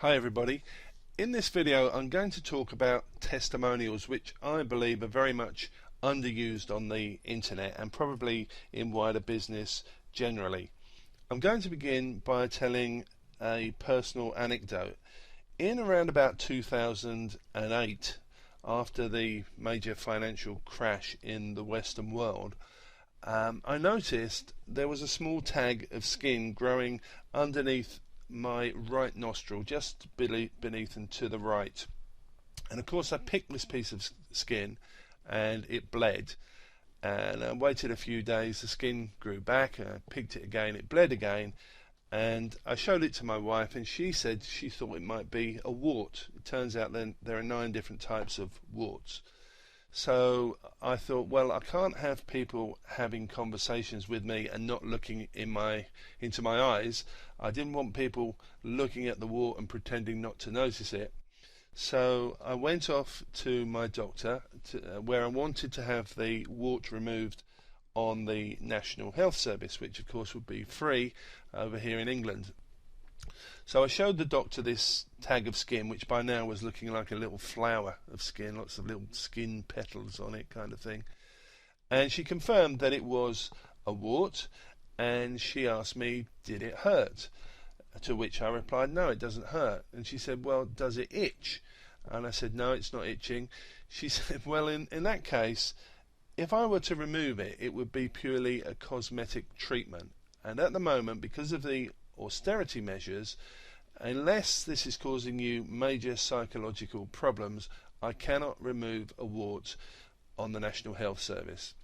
Hi everybody. In this video I'm going to talk about testimonials, which I believe are very much underused on the internet and probably in wider business generally. I'm going to begin by telling a personal anecdote. In around about 2008, after the major financial crash in the Western world, I noticed there was a small tag of skin growing underneath my right nostril, just beneath and to the right. And of course I picked this piece of skin and it bled, and I waited a few days, the skin grew back, and I picked it again, it bled again, and I showed it to my wife and she said she thought it might be a wart. It turns out then there are 9 different types of warts. So I thought, well, I can't have people having conversations with me and not looking into my eyes. I didn't want people looking at the wart and pretending not to notice it. So I went off to my doctor where I wanted to have the wart removed on the National Health Service, which of course would be free over here in England. So I showed the doctor this tag of skin, which by now was looking like a little flower of skin, lots of little skin petals on it kind of thing. And she confirmed that it was a wart, and she asked me, did it hurt? To which I replied, no, it doesn't hurt. And she said, well, does it itch? And I said, no, it's not itching. She said, well, in that case, if I were to remove it, it would be purely a cosmetic treatment. And at the moment, because of the austerity measures, unless this is causing you major psychological problems, I cannot remove a wart on the National Health Service.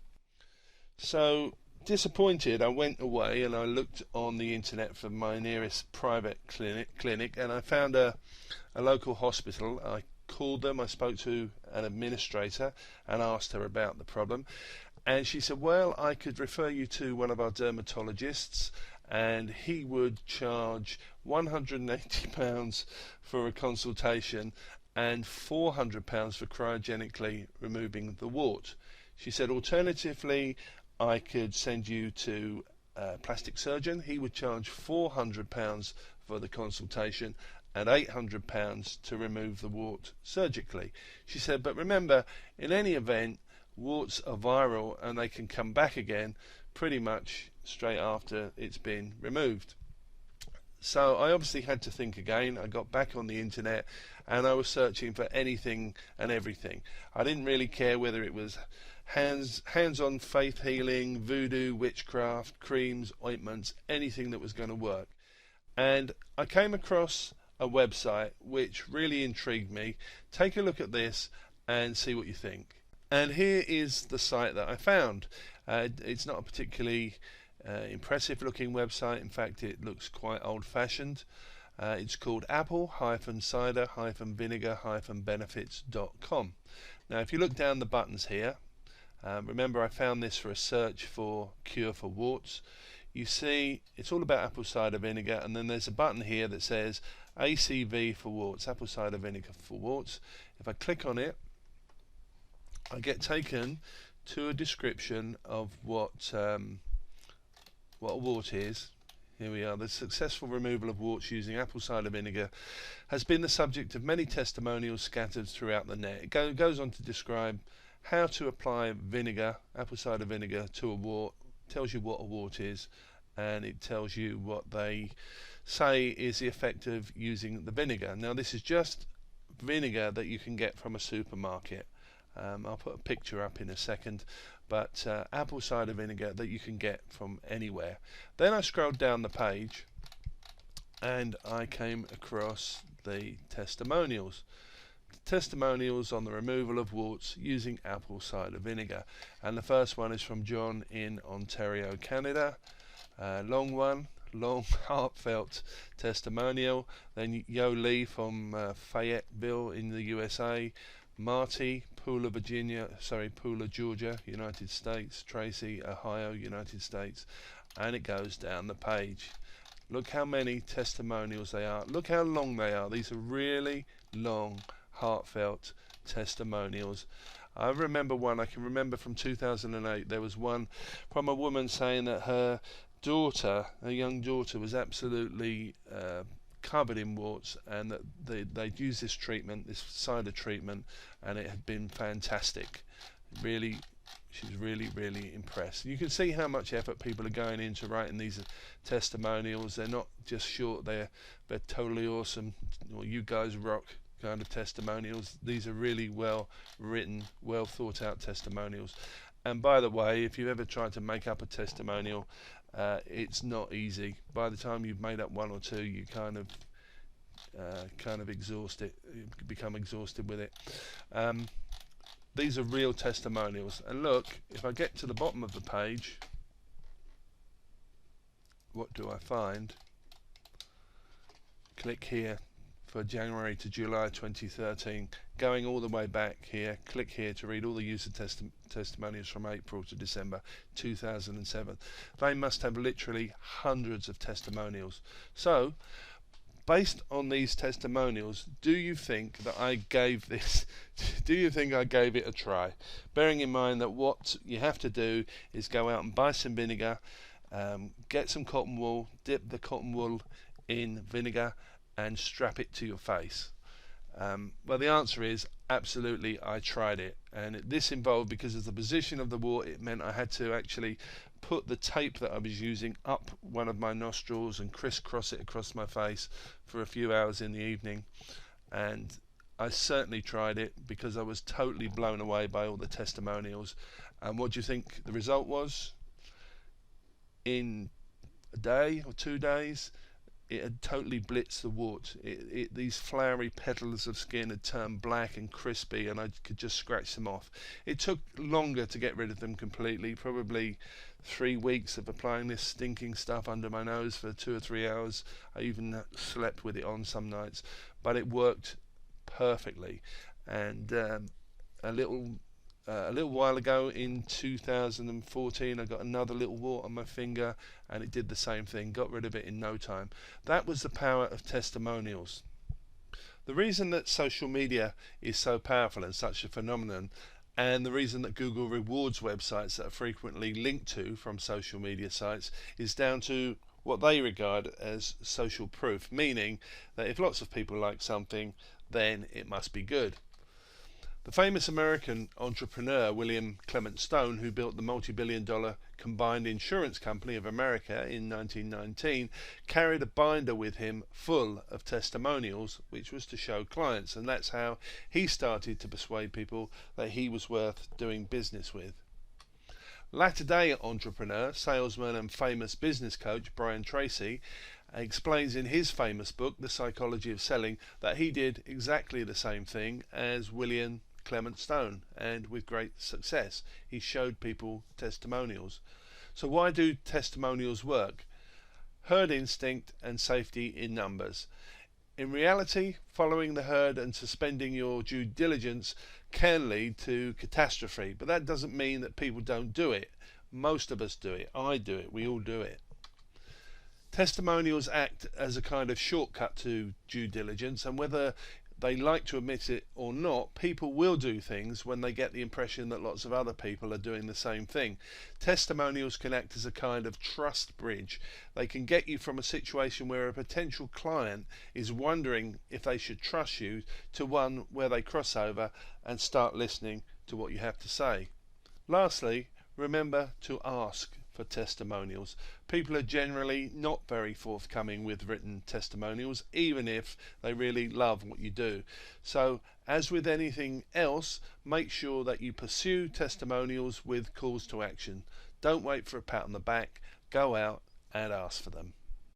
So disappointed, I went away and I looked on the internet for my nearest private clinic, and I found a local hospital. I called them, I spoke to an administrator and asked her about the problem, and she said, well, I could refer you to one of our dermatologists, and he would charge £180 for a consultation and £400 for cryogenically removing the wart. She said, alternatively, I could send you to a plastic surgeon. He would charge £400 for the consultation and £800 to remove the wart surgically. She said, but remember, in any event, warts are viral and they can come back again pretty much straight after it's been removed. So I obviously had to think again. I got back on the internet and I was searching for anything and everything. I didn't really care whether it was hands-on faith healing, voodoo, witchcraft, creams, ointments, anything that was going to work. And I came across a website which really intrigued me. Take a look at this and see what you think. And here is the site that I found. It's not a particularly impressive looking website. In fact, it looks quite old-fashioned. It's called apple-cider-vinegar-benefits.com. Now if you look down the buttons here, remember I found this for a search for cure for warts. You see it's all about apple cider vinegar, and then there's a button here that says ACV for warts, apple cider vinegar for warts. If I click on it, I get taken to a description of what a wart is. Here we are. The successful removal of warts using apple cider vinegar has been the subject of many testimonials scattered throughout the net. It goes on to describe how to apply vinegar, apple cider vinegar, to a wart, tells you what a wart is, and it tells you what they say is the effect of using the vinegar. Now this is just vinegar that you can get from a supermarket. I'll put a picture up in a second, but apple cider vinegar that you can get from anywhere. Then I scrolled down the page and I came across the testimonials. Testimonials on the removal of warts using apple cider vinegar, and the first one is from John in Ontario, Canada. Long heartfelt testimonial. Then Yo Lee from Fayetteville in the USA. Marty, Pooler, Georgia, United States. Tracy, Ohio, United States. And it goes down the page. Look how many testimonials they are. Look how long they are. These are really long, heartfelt testimonials. I remember one, I can remember from 2008, there was one from a woman saying that her young daughter, was absolutely covered in warts, and that they'd used this treatment, this cider treatment, and it had been fantastic. Really, she was really impressed. You can see how much effort people are going into writing these testimonials. They're not just short, they're totally awesome, or you guys rock kind of testimonials. These are really well written, well thought out testimonials. And by the way, if you've ever tried to make up a testimonial, it's not easy. By the time you've made up one or two, you kind of exhaust it, you become exhausted with it. These are real testimonials, and look, if I get to the bottom of the page, what do I find? Click here for January to July 2013, going all the way back here. Click here to read all the user testimonials from April to December 2007. They must have literally hundreds of testimonials. So based on these testimonials, do you think that I gave this do you think I gave it a try? Bearing in mind that what you have to do is go out and buy some vinegar, get some cotton wool, dip the cotton wool in vinegar and strap it to your face. Well, the answer is absolutely. I tried it, and this involved, because of the position of the wart, it meant I had to actually put the tape that I was using up one of my nostrils and crisscross it across my face for a few hours in the evening. And I certainly tried it because I was totally blown away by all the testimonials. And what do you think the result was? In a day or 2 days, it had totally blitzed the wart. These flowery petals of skin had turned black and crispy, and I could just scratch them off. It took longer to get rid of them completely, probably 3 weeks of applying this stinking stuff under my nose for 2 or 3 hours. I even slept with it on some nights, but it worked perfectly. And a little while ago in 2014, I got another little wart on my finger, and it did the same thing, got rid of it in no time. That was the power of testimonials. The reason that social media is so powerful and such a phenomenon, and the reason that Google rewards websites that are frequently linked to from social media sites, is down to what they regard as social proof, meaning that if lots of people like something, then it must be good. The famous American entrepreneur William Clement Stone, who built the multi-billion-dollar combined insurance company of America in 1919, carried a binder with him full of testimonials, which was to show clients, and that's how he started to persuade people that he was worth doing business with. Latter-day entrepreneur, salesman and famous business coach Brian Tracy explains in his famous book, The Psychology of Selling, that he did exactly the same thing as William Clement Stone, and with great success. He showed people testimonials. So why do testimonials work? Herd instinct and safety in numbers. In reality, following the herd and suspending your due diligence can lead to catastrophe, but that doesn't mean that people don't do it. Most of us do it. I do it. We all do it. Testimonials act as a kind of shortcut to due diligence, and whether they like to admit it or not, people will do things when they get the impression that lots of other people are doing the same thing. Testimonials can act as a kind of trust bridge. They can get you from a situation where a potential client is wondering if they should trust you to one where they cross over and start listening to what you have to say. Lastly, remember to ask for testimonials. People are generally not very forthcoming with written testimonials, even if they really love what you do. So, as with anything else, make sure that you pursue testimonials with calls to action. Don't wait for a pat on the back. Go out and ask for them.